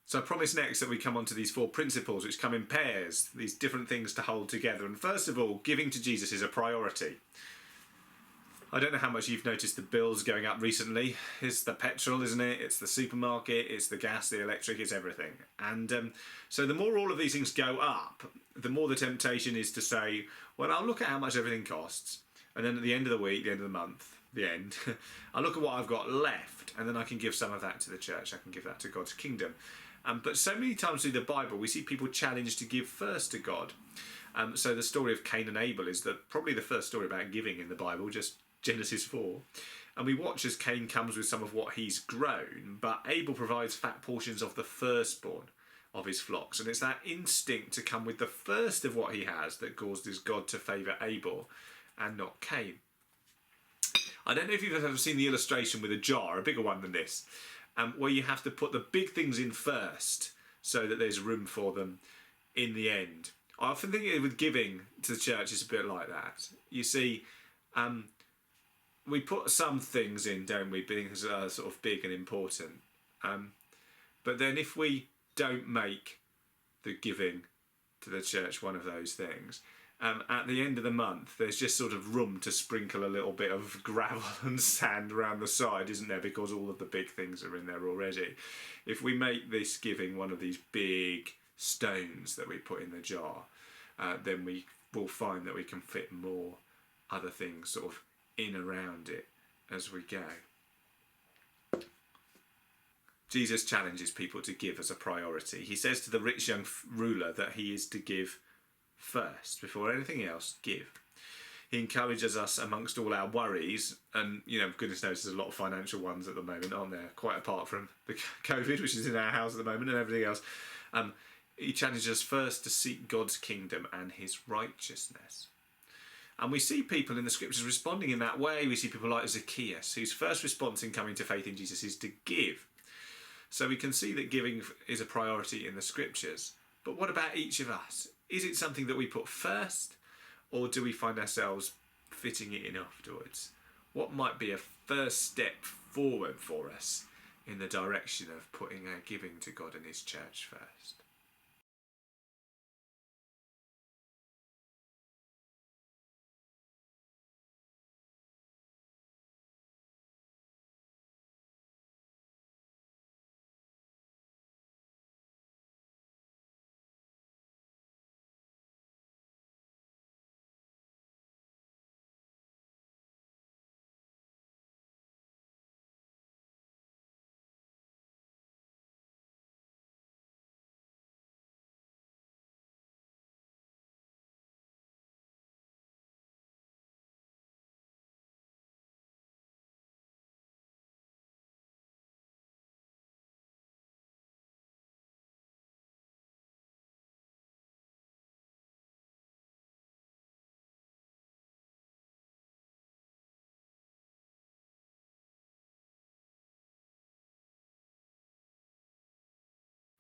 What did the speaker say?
So I promise next that we come on to these 4 principles which come in pairs, these different things to hold together. And first of all, giving to Jesus is a priority. I don't know how much you've noticed the bills going up recently. It's the petrol, isn't it? It's the supermarket, it's the gas, the electric, it's everything. And so the more all of these things go up, the more the temptation is to say, well, I'll look at how much everything costs. And then at the end of the week, the end of the month, the end, I look at what I've got left, and then I can give some of that to the church. I can give that to God's kingdom. But so many times through the Bible, we see people challenged to give first to God. So the story of Cain and Abel is probably the first story about giving in the Bible, just Genesis 4. And we watch as Cain comes with some of what he's grown, but Abel provides fat portions of the firstborn of his flocks. And it's that instinct to come with the first of what he has that causes God to favour Abel and not Cain. I don't know if you've ever seen the illustration with a jar, a bigger one than this, where you have to put the big things in first so that there's room for them in the end. I often think with giving to the church is a bit like that. You see, we put some things in, don't we, things that are sort of big and important. But then if we don't make the giving to the church one of those things, at the end of the month, there's just sort of room to sprinkle a little bit of gravel and sand around the side, isn't there? Because all of the big things are in there already. If we make this giving one of these big stones that we put in the jar, then we will find that we can fit more other things sort of in around it as we go. Jesus challenges people to give as a priority. He says to the rich young ruler that he is to give first. Before anything else, give. He encourages us amongst all our worries, and goodness knows there's a lot of financial ones at the moment, aren't there? Quite apart from the COVID, which is in our house at the moment, and everything else. He challenges us first to seek God's kingdom and his righteousness. And we see people in the scriptures responding in that way. We see people like Zacchaeus, whose first response in coming to faith in Jesus is to give. So we can see that giving is a priority in the scriptures. But what about each of us? Is it something that we put first, or do we find ourselves fitting it in afterwards? What might be a first step forward for us in the direction of putting our giving to God and his church first?